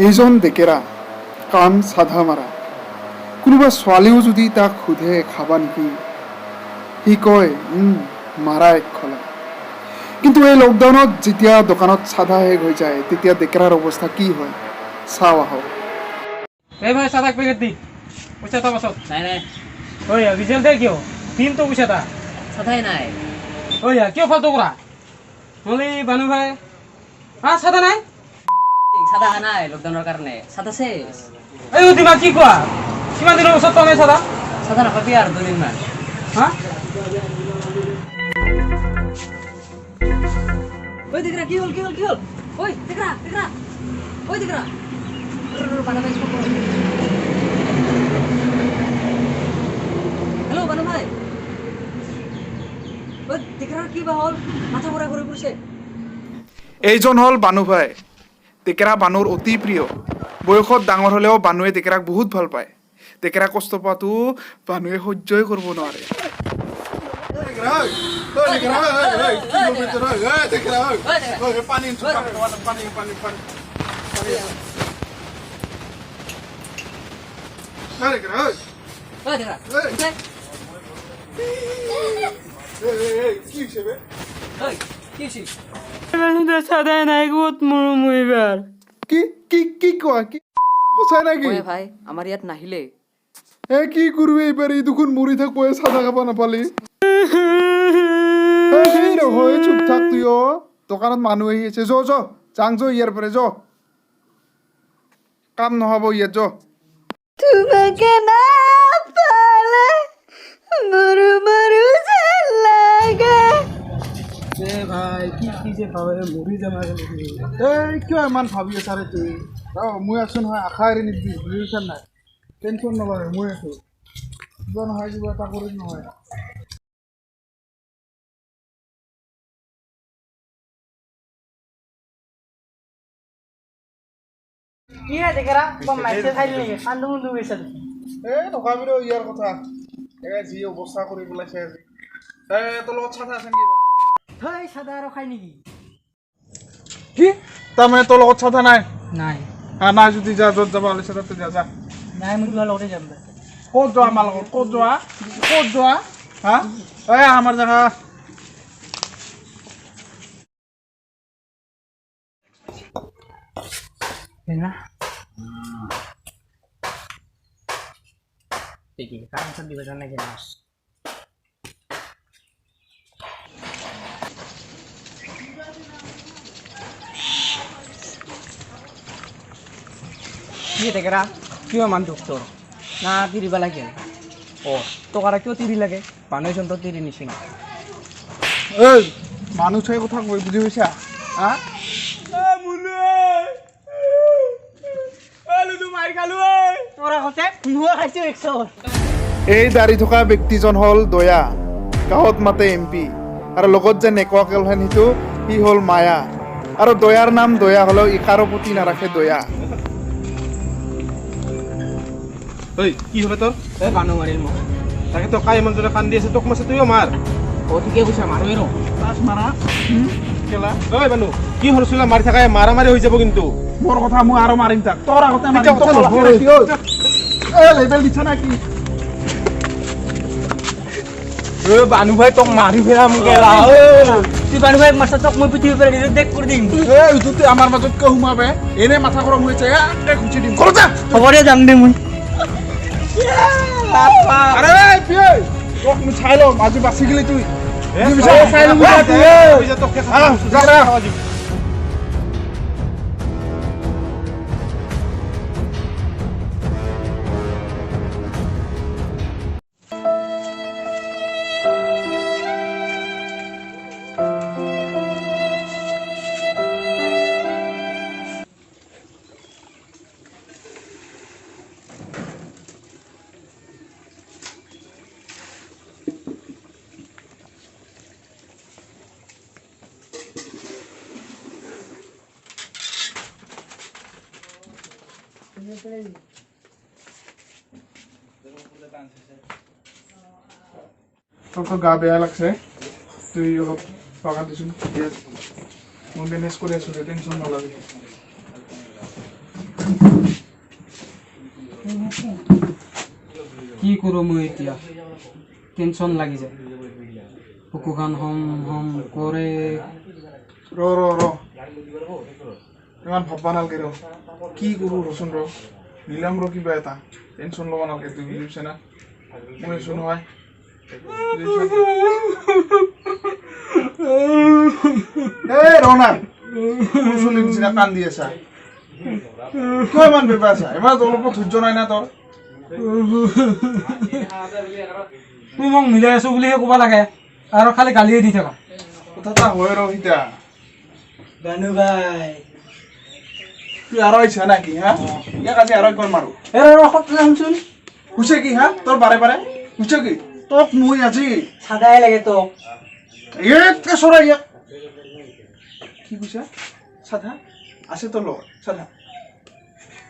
এইজন ডেকেৰা কাণ চাধা মাৰা কোনোবা ছোৱালীও যদি তাক সোধে খাবা নেকি সি কয় মাৰা এক খলা কিন্তু এই লকডাউনত যেতিয়া দোকানত চাধা শেষ হৈ যায় তেতিয়া ডেকেৰাৰ অৱস্থা কি হয় চাওঁ আহক এই ভাই সাদা প্যাকেট দি পয়সা তো বসত নাই নাই ওই রিজাল্ট দে কিও তিন তো পয়সা তা সাদাই নাই ওই কিও ফালতু করা বলি বানু ভাই সাদা নাই সাদা নাই লকডাউনের কারণে সাদা শেষ এই দিমা কি কোয়া কিমান দিনৰ বসত তো নাই সাদা সাদা রাখবি আর 2 দিন মান হ্যাঁ ওই দেখরা কি হল ওই দেখরা ওই দেখরা বানা ভাই হ্যালো বানা ভাই ওই দেখরা কি বা হল মাথা ঘুরে পড়ছে এইজন হ'ল বানু ভাই ডেকেৰা বানুৰ অতি প্ৰিয় বয়সত ডাঙৰ হ'লেও বানুৱে ডেকেৰাক বহুত ভাল পায় ডেকেৰা কষ্ট পোৱাটো বানুৱে সহ্যই কৰিব নোৱাৰে ওই দেখৰা ওই কি সাদাই নাই বহুত মুড়িবাৰ কি কি কি কোৱা কি সঁচাই নেকি ওই ভাই আমাৰ ইয়াত নাহিলে কি কৰিবি এইবাৰ ই দেখোন মৰি থাকোঁ চাধা খাব নাপালি নহয় চুপ থাক তুই দোকানত মানুহ আহি আছে যাং ইয়াৰ পৰা কাম নহ'ব ইয়াত তোমাকে না পালে মরু মরু লাগে এ ভাই কি যে ভাবে মরি যামা কিয় ইমান ভাবি আছা ৰে তুই মই আছো নহয় আশা এৰি নিদিবি বুজিছা নাই টেনশ্যন নলয় মই আছো কিবা নহয় কিবা এটা কৰি নহয় কি হে দেখৰা কম মাইছে খাইলি নেকি কান্দু মুন্দু গৈছে নকাবি ৰ ইয়াৰ কথা যি অৱস্থা কৰি পেলাইছে আজি তোৰ লগত চাধা আছে নেকি হেই সাদা আৰু খাই নেকি কি তাৰমানে তোৰ লগত চাধা নাই নাই নাই যদি যা য'ত যাব ওলাইছে তাতে যা নাই মই তোমাৰ লগতে যাম ক'ত যোৱা আমাৰ লগত ক'ত যোৱা হা আমাৰ জেগা না দেখি কাৰণ সব দিবে জানা কেন কি দেখৰা কিয় মান দুখ তোৰ না তিৰিব লাগে টকাৰা কিয় তিৰি লাগে মানুহ চন্দ্ৰ তিৰি নিচিনা মানুহ চাই কথা কৈ বুজি পাইছা হা এই দাড়ি থকা ব্যক্তিজন হ'ল দয়া গাঁৱত মাতে MP আৰু লগত যে নেকুৱা কেলহেন সিটো সি হ'ল মায়া আৰু দয়াৰ নাম দয়া হ'লেও ইকাৰৰ প্ৰতি নাৰাখে দয়া কি হলে তোৰ মানুহ মাৰিল মোক তাকে তো কাই ইমান জোৰে কান্দি আছে তোক মাছে তুইও মাৰ ঠিকে কৈছা মাৰোৱে ৰ মাৰা কেলা ওই বানু কি হল চুলা মাৰি থাকায় মাৰামাৰি হয়ে যাব কিন্তু মোৰ কথা মই আৰু মাৰিম তাক তোৰ আগতে এতিয়া কথা নহয়। লেবেল দিছ না কি বানু ভাই তোক মাৰি ফেৰাম কেলা তুই বানু ভাই মাছ তোক মই পৃথিৱীৰ পৰা নিজে দেখ কৰি দিম এইটোতে আমাৰ মাজত কিয় সোমাবে এনে মাথা গৰম হৈছে খুচি দিম ঘৰত যা হ'ব দে যাম দে মই আরে পিয়ে তোক মই চাই লম আজি বাচি গেলি তুই চাই লম তোর তো গা বেয়া লাগছে তুই অলপ টাকা দিছুন মই মেনেজ কৰি আছো টেনশ্যন নলবি কৰোঁ মই এতিয়া টেনশ্যন লাগি যায় বুকুখন হম হম কৰে ৰ ইমান ভাববা নালগে ৰ কি কৰোঁ ৰচোন ৰ নিলাম ৰ কিবা এটা টেনশ্যন ল'ব নালগে তুই বুজিছে না মই আছোঁ নহয় এই ৰনা চলিৰ নিচিনা কান্দি আছা কিয় ইমান বেপা আছা ইমান অলপ ধৈৰ্য নাই না তোৰ তুমি মোক মিলাই আছোঁ বুলিহে ক'ব লাগে আৰু খালি গালিয়ে দি থাকা কথা এটা হয় ৰ সীতা বানু ভাই তুই আৰু আহিছা নাকি হা ইয়াক আজি আৰু একবাৰ মাৰো শুনচোন হৈছে কি হা তোৰ বাৰে বাৰে হৈছে কি তোক মই আজি চাদাই লাগে তোক একে চৰাই ইয়াক কি কৈছা চাধা আছে তোৰ লগত চাধা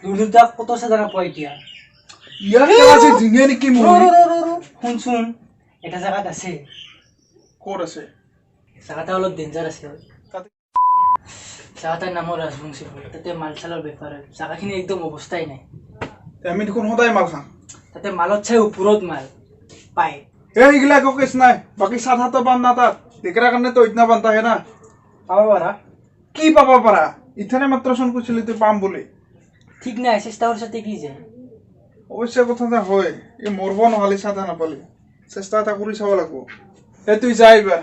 দুৰ্নীতাক কত চাদা নাপোৱা এতিয়া ইয়াক আজি ডিঙে নেকি মোৰ শুনচোন এটা জাগাত আছে ক'ত আছে জাগাটা অলপ ডেঞ্জাৰ আছে তাতে জাগাটাৰ নাম ৰাজবংশী তাতে মাল চালৰ বেপাৰ হয় জাগাখিনি একদম অৱস্থাই নাই আমি দেখোন সদায় মাল খাম তাতে মালত চাই ওপৰত মাল পায় এইগিলা একো কেছ নাই বাকী চাধাটো পাম না তাত দেখৰা কাৰণে তই ইতনা বান্ধা হে না পাব পাৰা কি পাব পাৰা ইথানে মাত্ৰ চোন কৈছিলি তুই পাম বুলি ঠিক নাই চেষ্টা কৰিছাতে কি যায় অৱশ্যে কথা এটা হয় এই মৰব নহ'লে চাধা নাপালি চেষ্টা এটা কৰি চাব লাগিব এই তুই যা এইবাৰ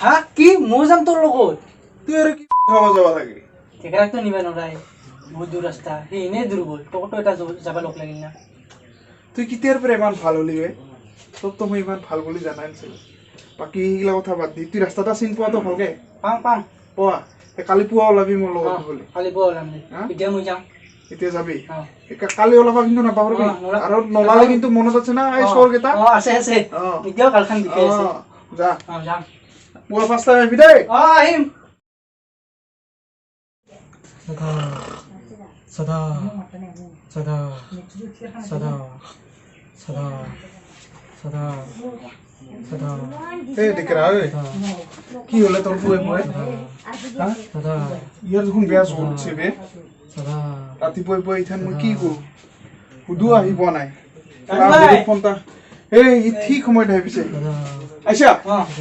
হা কি মই যাম তোৰ লগত তুই আৰু কি খাব যাব লাগে ঠিকৰাকতো নিবা নোৱাৰাই বহুত দূৰ ৰাস্তা সেই এনেই দুৰ্বল তোকতো এটা যাব লগ লাগিল না তুই কেতিয়াৰ পৰা ইমান ভাল হলি বে তোকতো মই ইমান ভাল বুলি জানাই নাছিলো বাকী এইগিলা কথা বাদ দি তুই ৰাস্তাটা চিন পোৱাটো ভালকে পাম পোৱা এই কালি পুৱা ওলাবি মোৰ লগত বুলি কালি পুৱা ওলাম দে হা? এতিয়া মই যাম এতিয়া যাবি অ। কালি ওলাবা কিন্তু নাপাহৰিবি নোলাম। আৰু নলালে কিন্তু মনত আছে না এই চৰকেইটা আছে অ। এতিয়াও কালখন বিষাই আছে যা যাম পুৱা 5টা আহিবি দেই আহিম সদা সদা সদা সদা সদা সদা এই দেখৰা ঐ কি হলে তোৰ পুৱাই পুৱাই সদা ইয়াৰ দেখোন বেয়া জ্বৰ উঠিছে বে সদা ৰাতিপুৱাই পুৱাই ইথান মই কি কৰোঁ সুধো আহি পোৱা নাই ভাই। ফোনটা এই ই ঠিক সময়ত আহিছে আইছা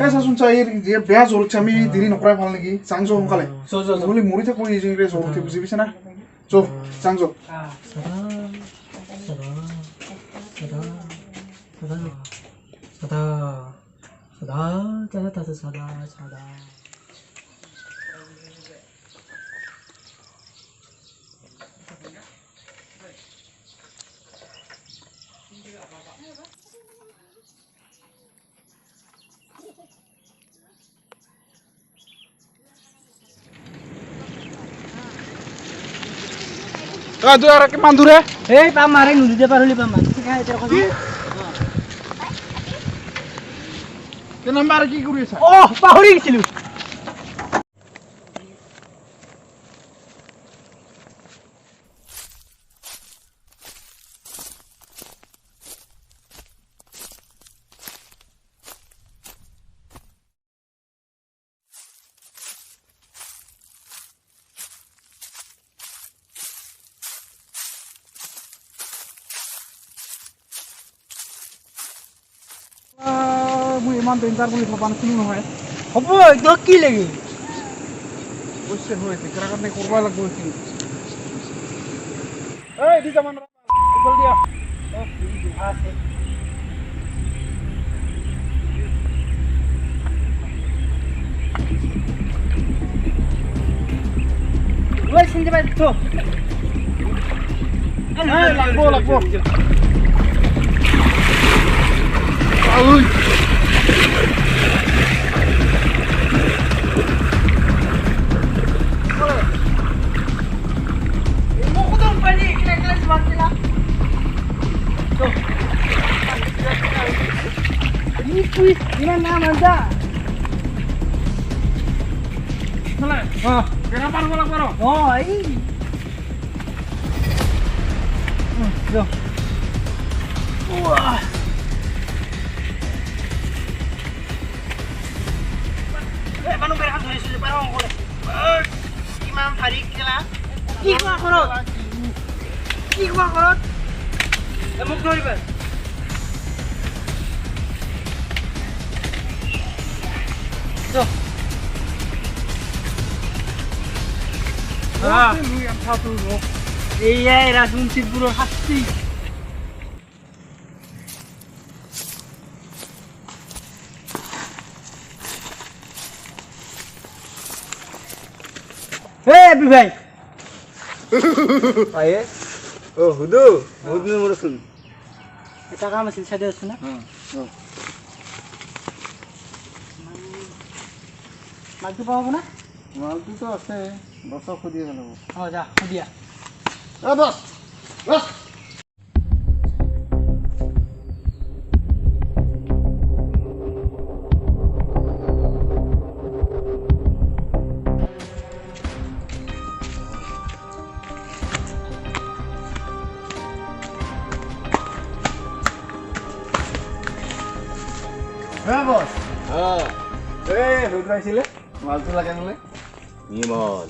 এই চাচোন চা এই যে বেয়া জ্বৰ উঠিছে আমি দেৰি নকৰাই ভাল নেকি চাং যাওঁ সোনকালে নহ'লে মৰি থাকোঁ এই যে জ্বৰ উঠে বুজি পাইছে না যো চাং যাওঁ सदा सदा सदा सदा सदा सदा তুই আৰু কিমান দূৰে এই পাম মাৰে নদীতে পাৰ হ'লে পাম নাম্বাৰ কি কৰি আছা পাহৰি গৈছিলো মই ইমান ডেঞ্জাৰ বুলি ভবা নাছিলো নহয় হ'ব তোক কি লাগিল অৱশ্যে হয় দেখৰা কাৰণে কৰিব লাগিব এইখিনি এই দি যামান দিয়া চিন্তা পাই থ লাগব ইমান নাম আনজা কেনা পাৰব লাগব ৰ এই কিমান ভাৰী খেলা কি কোৱা ঘৰত মোক ধৰিবা এইয়াই ৰাজবংশীবোৰৰ শাস্তি। ভাই সুধো বহুত দিন মোৰচোন এটা কাম আছিল, চাইডে আছে না? মালটো পাব না? মালটোতো আছে, বছক সুধিয়ে পেলাব। অঁ যা দিয়া। বছ বছ বছ সুধবাইছিলে মালটো লাগে বোলে নিমল